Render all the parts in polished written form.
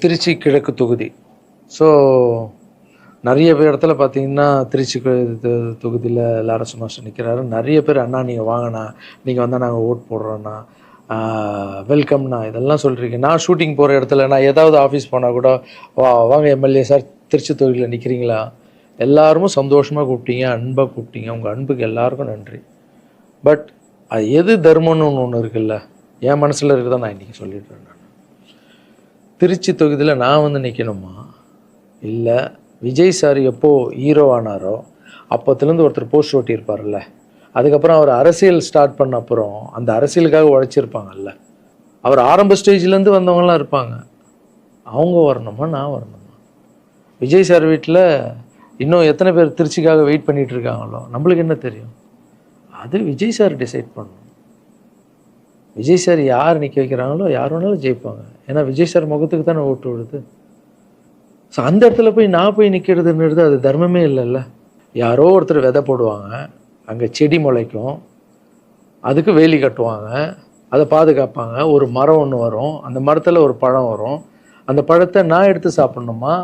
திருச்சி கிழக்கு தொகுதி. ஸோ நிறைய பேர் இடத்துல பார்த்தீங்கன்னா திருச்சி தொகுதியில் லாரன்ஸ் மாஸ்டர் நிற்கிறாரு. நிறைய பேர் அண்ணா நீங்கள் வாங்கண்ணா, நீங்கள் வந்தால் நாங்கள் ஓட் போடுறோண்ணா, வெல்கம்ண்ணா இதெல்லாம் சொல்கிறீங்க. நான் ஷூட்டிங் போகிற இடத்துல நான் ஏதாவது ஆஃபீஸ் போனால் கூட வாங்க எம்எல்ஏ சார் திருச்சி தொகுதியில் நிற்கிறீங்களா, எல்லாரும் சந்தோஷமாக கூப்பிட்டீங்க, அன்பாக கூப்பிட்டீங்க. உங்கள் அன்புக்கு எல்லாருக்கும் நன்றி. பட் அது எது தர்மம்னு ஒன்று இருக்குல்ல, என் மனசில் இருக்குதான் நான் இன்றைக்கி சொல்லிடுறேன். நான் திருச்சி தொகுதியில் நான் வந்து நிற்கணுமா, இல்லை விஜய் சார் எப்போது ஹீரோ ஆனாரோ அப்போத்துலேருந்து ஒருத்தர் போஸ்ட் ஓட்டியிருப்பார்ல, அதுக்கப்புறம் அவர் அரசியல் ஸ்டார்ட் பண்ண அப்புறம் அந்த அரசியலுக்காக உழைச்சிருப்பாங்கல்ல, அவர் ஆரம்ப ஸ்டேஜ்லேருந்து வந்தவங்களாம் இருப்பாங்க, அவங்க வரணுமா நான் வரணுமா? விஜய் சார் வீட்டில் இன்னும் எத்தனை பேர் திருச்சிக்காக வெயிட் பண்ணிகிட்டு இருக்காங்களோ நம்மளுக்கு என்ன தெரியும்? அது விஜய் சார் டிசைட் பண்ணணும். விஜய் சார் யார் நிற்க வைக்கிறாங்களோ யார் வேணாலும் ஜெயிப்பாங்க. ஏன்னா விஜய் சார் முகத்துக்கு தானே ஓட்டு விடுது. ஸோ அந்த இடத்துல போய் நான் போய் நிற்கிறதுன்றது அது தர்மமே இல்லைல்ல. யாரோ ஒருத்தர் விதை போடுவாங்க, அங்கே செடி முளைக்கும், அதுக்கு வேலி கட்டுவாங்க, அதை பாதுகாப்பாங்க. ஒரு மரம் ஒன்று வரும், அந்த மரத்தில் ஒரு பழம் வரும், அந்த பழத்தை நான் எடுத்து சாப்பிட்ணுமா,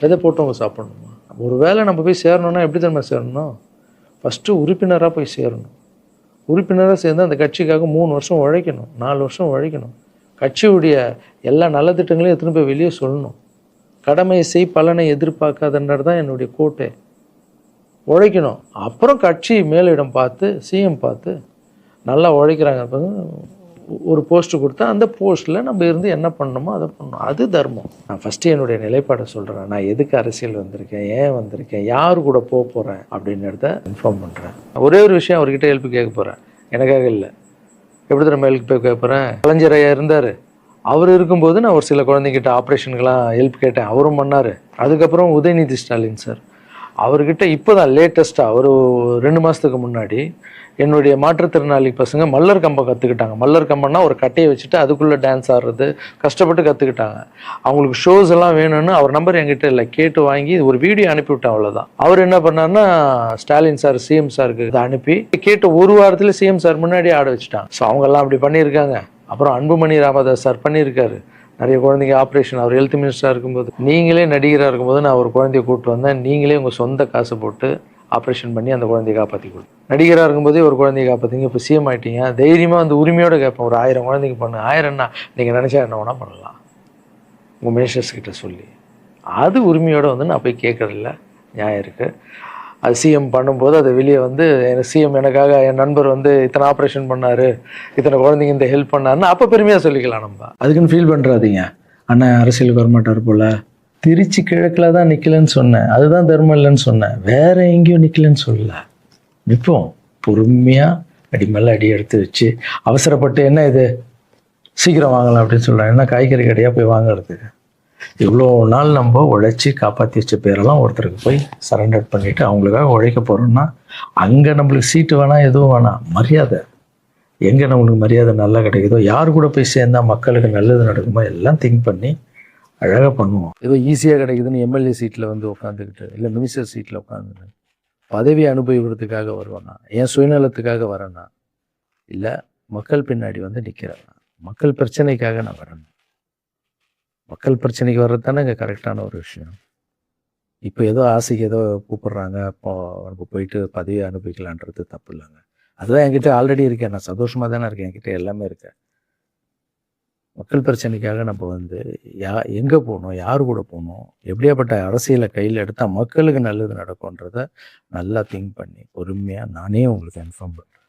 விதை போட்டவங்க சாப்பிட்ணுமா? ஒரு வேளை நம்ம போய் சேரணும்னா எப்படி தெரியுமா சேரணும்? ஃபஸ்ட்டு உறுப்பினராக போய் சேரணும். உறுப்பினராக சேர்ந்து அந்த கட்சிக்காக 3 வருஷம் உழைக்கணும், 4 வருஷம் உழைக்கணும். கட்சியுடைய எல்லா நல்ல திட்டங்களையும் எத்தனை போய் வெளியே சொல்லணும். கடமையை செய் பலனை எதிர்பார்க்காதன்றது தான் என்னுடைய கோட்டை. உழைக்கணும். அப்புறம் கட்சி மேலிடம் பார்த்து சிஎம் பார்த்து நல்லா உழைக்கிறாங்க ஒரு போஸ்ட்டு கொடுத்தா அந்த போஸ்ட்டில் நம்ம இருந்து என்ன பண்ணணுமோ அதை பண்ணணும். அது தர்மம். நான் ஃபஸ்ட்டு என்னுடைய நிலைப்பாடை சொல்கிறேன். நான் எதுக்கு அரசியல் வந்திருக்கேன், ஏன் வந்திருக்கேன், யார் கூட போக போகிறேன் அப்படின்றத இன்ஃபார்ம் பண்ணுறேன். ஒரே ஒரு விஷயம் அவர்கிட்ட ஹெல்ப் கேட்க போகிறேன், எனக்காக இல்லை. எப்படி நம்ம ஹெல்ப் கேட்க போகிறேன்? கலைஞர் ஐயா இருந்தார், அவர் இருக்கும்போது நான் ஒரு சில குழந்தைங்கிட்ட ஆப்ரேஷனுக்கெல்லாம் ஹெல்ப் கேட்டேன், அவரும் பண்ணார். அதுக்கப்புறம் உதயநிதி ஸ்டாலின் சார் அவர்கிட்ட இப்போ தான் லேட்டஸ்ட்டாக ஒரு 2 மாதத்துக்கு முன்னாடி என்னுடைய மாற்றுத்திறனாளி பசங்க மல்லர் கம்பம் கற்றுக்கிட்டாங்க. மல்லர் கம்பம்னா ஒரு கட்டையை வச்சுட்டு அதுக்குள்ளே டான்ஸ் ஆடுறது கஷ்டப்பட்டு கற்றுக்கிட்டாங்க. அவங்களுக்கு ஷோஸ் எல்லாம் வேணும்னு அவர் நம்பர் என்கிட்ட இல்லை, கேட்டு வாங்கி ஒரு வீடியோ அனுப்பிவிட்டேன், அவ்வளோதான். அவர் என்ன பண்ணார்னா ஸ்டாலின் சார் சிஎம் சாருக்கு இதை அனுப்பி கேட்டு ஒரு வாரத்தில் சிஎம் சார் முன்னாடியே ஆட வச்சுட்டாங்க. ஸோ அவங்கெல்லாம் அப்படி பண்ணியிருக்காங்க. அப்புறம் அன்புமணி ராமதாஸ் சார் பண்ணியிருக்காரு. நிறைய குழந்தைங்க ஆப்ரேஷன், அவர் ஹெல்த் மினிஸ்டராக இருக்கும்போது, நீங்களே நடிகராக இருக்கும்போது நான் ஒரு குழந்தைய கூப்பிட்டு வந்தேன், நீங்களே உங்கள் சொந்த காசு போட்டு ஆப்ரேஷன் பண்ணி அந்த குழந்தைய காப்பாற்றி கொடு. நடிகராக இருக்கும்போதே ஒரு குழந்தைய காப்பாற்றிங்க, இப்போ சிஎம் ஆகிட்டீங்க, தைரியமாக அந்த உரிமையோடு கேட்பேன். ஒரு 1000 குழந்தைக்கு பண்ணு, 1000ன்னா நீங்கள் நினச்சா என்ன வேணால் பண்ணலாம் உங்கள் மினிஸ்டர்ஸ் கிட்ட சொல்லி. அது உரிமையோடு வந்து நான் போய் கேட்குறதில்ல, நியாயம் இருக்குது. அது சிஎம் பண்ணும்போது அதை வெளியே வந்து சிஎம் எனக்காக என் நண்பர் வந்து இத்தனை ஆப்ரேஷன் பண்ணார், இத்தனை குழந்தைங்க இந்த ஹெல்ப் பண்ணாருன்னு அப்போ பெருமையாக சொல்லிக்கலாம். நம்ம அதுக்குன்னு ஃபீல் பண்ணுறாதீங்க, அண்ணன் அரசியலுக்கு வரமாட்டார் போல். திருச்சி கிழக்கில் தான் நிற்கலன்னு சொன்னேன், அதுதான் தர்மம் இல்லைன்னு சொன்னேன், வேற எங்கேயும் நிற்கலன்னு சொல்லல. நிற்போம் பொறுமையாக, அடி மேலே அடி எடுத்து வச்சு அவசரப்பட்டு என்ன இது சீக்கிரம் வாங்கலாம் அப்படின்னு சொல்கிறேன். என்ன காய்கறி கடையாக போய் வாங்குறதுக்கு? இவ்வளோ நாள் நம்ம உழைச்சி காப்பாற்றி வச்ச பேரெல்லாம் ஒருத்தருக்கு போய் சரண்டர் பண்ணிவிட்டு அவங்களுக்காக உழைக்க போகிறோம்னா அங்கே நம்மளுக்கு சீட்டு வேணாம், எதுவும் வேணாம், மரியாதை. எங்கே நம்மளுக்கு மரியாதை நல்லா கிடைக்குதோ, யார் கூட போய் சேர்ந்தால் மக்களுக்கு நல்லது நடக்குமோ எல்லாம் திங்க் பண்ணி அழகாக பண்ணுவோம். ஏதோ ஈஸியாக கிடைக்குதுன்னு எம்எல்ஏ சீட்டில் வந்து உட்காந்துக்கிட்டு, இல்லை மினிஸ்டர் சீட்டில் உட்காந்துட்டு பதவி அனுபவிக்கிறதுக்காக வருவானா, என் சுயநலத்துக்காக வரேன்னா, இல்லை மக்கள் பின்னாடி வந்து நிற்கிறேன்னா, மக்கள் பிரச்சனைக்காக நான் வரேன். மக்கள் பிரச்சனைக்கு வர்றது தானே இங்கே கரெக்டான ஒரு விஷயம். இப்போ ஏதோ ஆசைக்கு ஏதோ கூப்பிட்றாங்க, இப்போ நம்ம போயிட்டு பதவியை அனுபவிக்கலான்றது தப்பு இல்லைங்க. அதுதான் என்கிட்ட ஆல்ரெடி இருக்கேன், நான் சந்தோஷமாக தானே இருக்கேன், என்கிட்ட எல்லாமே இருக்கேன். மக்கள் பிரச்சனைக்காக நம்ம வந்து எங்கே போகணும், யார் கூட போகணும், எப்படியாப்பட்ட அரசியலை கையில் எடுத்தால் மக்களுக்கு நல்லது நடக்கும்ன்றத நல்லா திங்க் பண்ணி பொறுமையாக நானே உங்களுக்கு இன்ஃபார்ம் பண்ணுறேன்.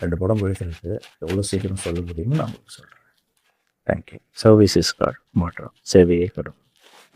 2 படம் போயிட்டு எவ்வளோ சீக்கிரம் சொல்ல முடியுமோ நான் உங்களுக்கு சொல்கிறேன். தேங்க்யூ. சர்வீஸ் இஸ் காட், மாற்றம் சேவையே கடும்.